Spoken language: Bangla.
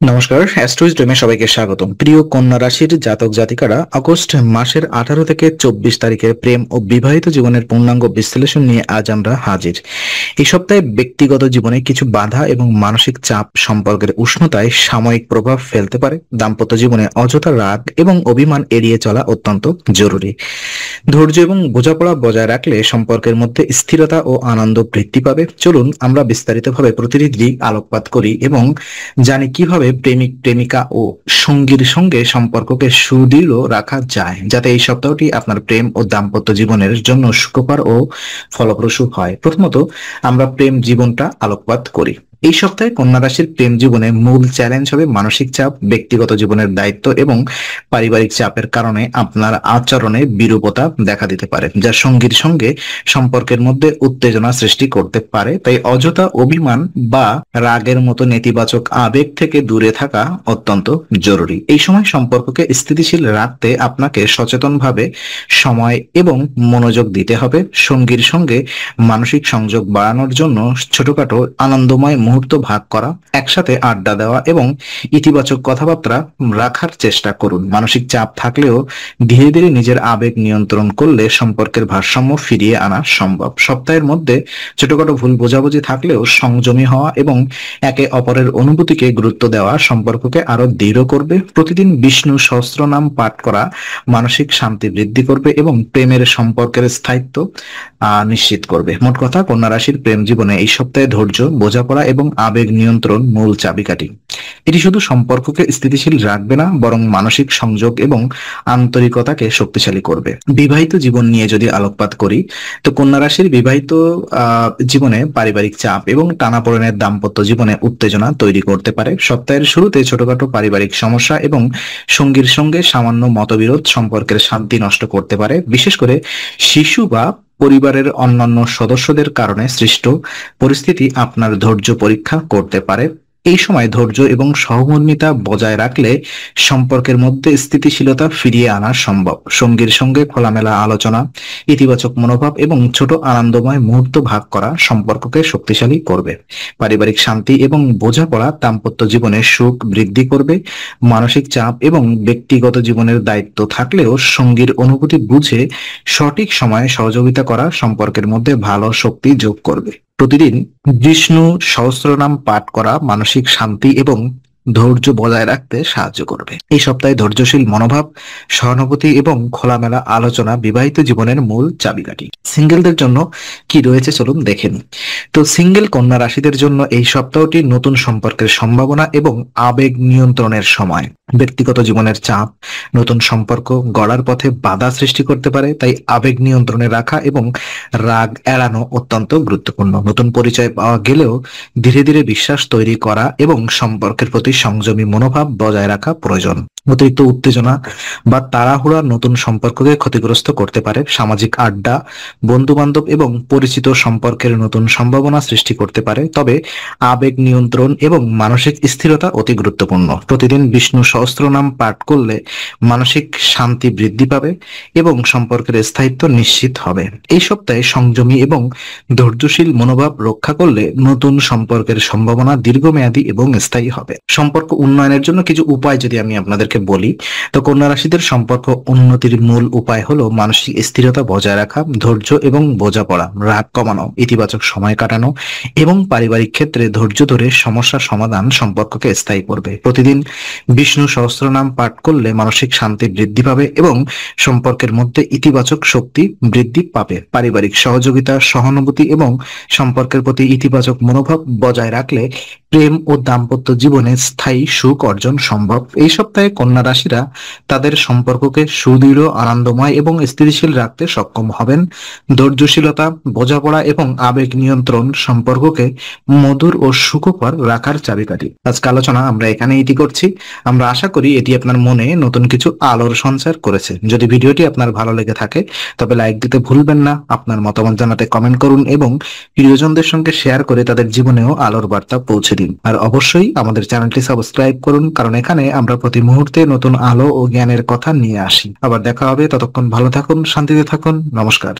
নমস্কার, অ্যাস্ট্রোইজডমে সবাইকে স্বাগতম। প্রিয় কন্যা রাশির জাতক জাতিকারা, আগস্ট মাসের 18 থেকে 24 তারিখের প্রেম ও বিবাহিত জীবনের পূর্ণাঙ্গ বিশ্লেষণ নিয়ে আজ আমরা হাজির। এই সপ্তাহে ব্যক্তিগত জীবনে কিছু বাধা এবং মানসিক চাপ সম্পর্কের উষ্ণতায় সাময়িক প্রভাব ফেলতে পারে। দাম্পত্য জীবনে অযথা রাগ এবং অভিমান এড়িয়ে চলা অত্যন্ত জরুরি। ধৈর্য এবং বোঝাপড়া বজায় রাখলে সম্পর্কের মধ্যে স্থিরতা ও আনন্দ বৃদ্ধি পাবে। চলুন আমরা বিস্তারিতভাবে প্রতিটি দিক আলোকপাত করি এবং জানি কিভাবে প্রেমিক প্রেমিকা ও সঙ্গীর সঙ্গে সম্পর্ককে সুদৃঢ় রাখা যায়, যাতে এই সপ্তাহটি আপনার প্রেম ও দাম্পত্য জীবনের জন্য সুখকর ও ফলপ্রসূ হয়। প্রথমত, আমরা প্রেম জীবনটা আলোকপাত করি। এই সপ্তাহে কন্যা রাশির প্রেম জীবনে মূল চ্যালেঞ্জ হবে মানসিক চাপ, ব্যক্তিগত জীবনের দায়িত্ব এবং পারিবারিক চাপের কারণে আপনার আচরণে বিরূপতা দেখা দিতে পারে, যা সঙ্গীর সঙ্গে সম্পর্কের মধ্যে উত্তেজনা সৃষ্টি করতে পারে। তাই অযথা অভিমান বা রাগের মতো নেতিবাচক আবেগ থেকে দূরে থাকা অত্যন্ত জরুরি। এই সময় সম্পর্ককে স্থিতিশীল রাখতে আপনাকে সচেতনভাবে সময় এবং মনোযোগ দিতে হবে। সঙ্গীর সঙ্গে মানসিক সংযোগ বাড়ানোর জন্য ছোটখাটো আনন্দময় মুহূর্ত ভাগ করা, একসাথে আড্ডা দেওয়া এবং ইতিবাচক কথাবার্তা রাখার চেষ্টা করুন। মানসিক চাপ থাকলেও ধীরে ধীরে নিজের আবেগ নিয়ন্ত্রণ করলে সম্পর্কের ভারসাম্য ফিরিয়ে আনা সম্ভব। সপ্তাহের মধ্যে ছোটখাটো ভুল বোঝাবুঝি থাকলেও সংযমী হওয়া এবং একে অপরের অনুভূতিকে গুরুত্ব দেওয়া সম্পর্ককে আরো দৃঢ় করবে। প্রতিদিন বিষ্ণু সহস্রনাম পাঠ করা মানসিক শান্তি বৃদ্ধি করবে এবং প্রেমের সম্পর্কের স্থায়িত্ব নিশ্চিত করবে। মোট কথা, কন্যা রাশির প্রেম জীবনে এই সপ্তাহে ধৈর্য, বোঝাপড়া এবং আবেগ নিয়ন্ত্রণ মূল চাবিকাঠি। এটি শুধু সম্পর্ককে স্থিতিশীল রাখবে না, বরং মানসিক সংযোগ এবং আন্তরিকতাকে শক্তিশালী করবে। বিবাহিত জীবন নিয়ে যদি আলোকপাত করি, তো কন্যা রাশির বিবাহিত জীবনে পারিবারিক চাপ এবং টানাপোড়েনের দাম্পত্য জীবনে উত্তেজনা তৈরি করতে পারে। সপ্তাহের শুরুতে ছোটখাটো পারিবারিক সমস্যা এবং সঙ্গীর সঙ্গে সামান্য মতবিরোধ সম্পর্কের শান্তি নষ্ট করতে পারে। বিশেষ করে শিশু বা পরিবারের অন্যান্য সদস্যদের কারণে সৃষ্ট পরিস্থিতি আপনার ধৈর্য পরীক্ষা করতে পারে। এই সময় ধৈর্য এবং সহমর্মিতা বজায় রাখলে সম্পর্কের মধ্যে স্থিতিশীলতা ফিরিয়ে আনা সম্ভব। সঙ্গীর সঙ্গে খোলামেলা আলোচনা, ইতিবাচক মনোভাব এবং ছোট আনন্দময় মুহূর্ত ভাগ করা সম্পর্ককে শক্তিশালী করবে। পারিবারিক শান্তি এবং বোঝাপড়া দাম্পত্য জীবনে সুখ বৃদ্ধি করবে। মানসিক চাপ এবং ব্যক্তিগত জীবনের দায়িত্ব থাকলেও সঙ্গীর অনুভূতি বুঝে সঠিক সময়ে সহযোগিতা করা সম্পর্কের মধ্যে ভালো শক্তি যোগ করবে। প্রতিদিন বিষ্ণু সহস্রনাম পাঠ করা মানসিক শান্তি এবং ধৈর্য বজায় রাখতে সাহায্য করবে। এই সপ্তাহে ধৈর্যশীল মনোভাব, সহানুভূতি এবং খোলামেলা আলোচনা বিবাহিত জীবনের মূল চাবিকাঠি। সিঙ্গেলদের জন্য কি রয়েছে চলুন দেখে নিই। তো সিঙ্গেল কন্যা রাশিদের জন্য এই সপ্তাহটি নতুন সম্পর্কের সম্ভাবনা এবং আবেগ নিয়ন্ত্রণের সময়। ব্যক্তিগত জীবনের চাপ নতুন সম্পর্ক গড়ার পথে বাধা সৃষ্টি করতে পারে, তাই আবেগ নিয়ন্ত্রণে রাখা এবং রাগ এড়ানো অত্যন্ত গুরুত্বপূর্ণ। নতুন পরিচয় পাওয়া গেলেও ধীরে ধীরে বিশ্বাস তৈরি করা এবং সম্পর্কের প্রতি সংযমী মনোভাব বজায় রাখা প্রয়োজন। অতিরিক্ত উত্তেজনা বা তাড়াহুড়া নতুন সম্পর্ককে ক্ষতিগ্রস্ত করতে পারে। সামাজিক আড্ডা, বন্ধু বান্ধব এবং পরিচিত সম্পর্কের নতুন সম্ভাবনা সৃষ্টি করতে পারে, তবে আবেগ নিয়ন্ত্রণ এবং মানসিক স্থিরতা অতি গুরুত্বপূর্ণ। প্রতিদিন বিষ্ণু সহস্রনাম পাঠ করলে মানসিক শান্তি বৃদ্ধি পাবে এবং সম্পর্কের স্থায়িত্ব নিশ্চিত হবে। এই সপ্তাহে সংযমী এবং ধৈর্যশীল মনোভাব রক্ষা করলে নতুন সম্পর্কের সম্ভাবনা দীর্ঘমেয়াদী এবং স্থায়ী হবে। সম্পর্ক উন্নয়নের জন্য কিছু উপায় যদি আমি আপনাদেরকে বলি, তো কন্যা রাশিদের সম্পর্ক উন্নতির মূল উপায় হলো মানসিক স্থিরতা বজায় রাখা, ধৈর্য এবং বোঝাপড়া, রাগ কমানো, ইতিবাচক সময় কাটানো এবং পারিবারিক ক্ষেত্রে ধৈর্য ধরে সমস্যা সমাধান সম্পর্ককে স্থায়ী করবে। প্রতিদিন বিষ্ণু সহস্রনাম পাঠ করলে মানসিক শান্তি বৃদ্ধি পাবে এবং সম্পর্কের মধ্যে ইতিবাচক শক্তি বৃদ্ধি পাবে। পারিবারিক সহযোগিতা, সহানুভূতি এবং সম্পর্কের প্রতি ইতিবাচক মনোভাব বজায় রাখলে প্রেম ও দাম্পত্য জীবনে স্থায়ী সুখ অর্জন সম্ভব। এই সপ্তাহে কন্যা রাশিরা তাদের সম্পর্ককে সুদৃঢ়, আনন্দময় এবং স্থিতিশীল রাখতে সক্ষম হবেন। ধৈর্যশীলতা, বোঝাপড়া এবং আবেগ নিয়ন্ত্রণ সম্পর্ককে মধুর ও সুখকর রাখার চাবিকাঠি। আজকে আলোচনা আমরা এখানে ইতি করছি। আমরা আশা করি এটি আপনার মনে নতুন কিছু আলোর সঞ্চার করেছে। যদি ভিডিওটি আপনার ভালো লেগে থাকে তবে লাইক দিতে ভুলবেন না। আপনার মতামত জানাতে কমেন্ট করুন এবং প্রিয়জনদের সঙ্গে শেয়ার করে তাদের জীবনেও আলোর বার্তা পৌঁছে দিন। আর অবশ্যই আমাদের চ্যানেলটি সাবস্ক্রাইব করুন, কারণ এখানে আমরা প্রতি মুহূর্তে নতুন আলো ও জ্ঞানের কথা নিয়ে আসি। আবার দেখা হবে, ততক্ষণ ভালো থাকুন, শান্তিতে থাকুন। নমস্কার।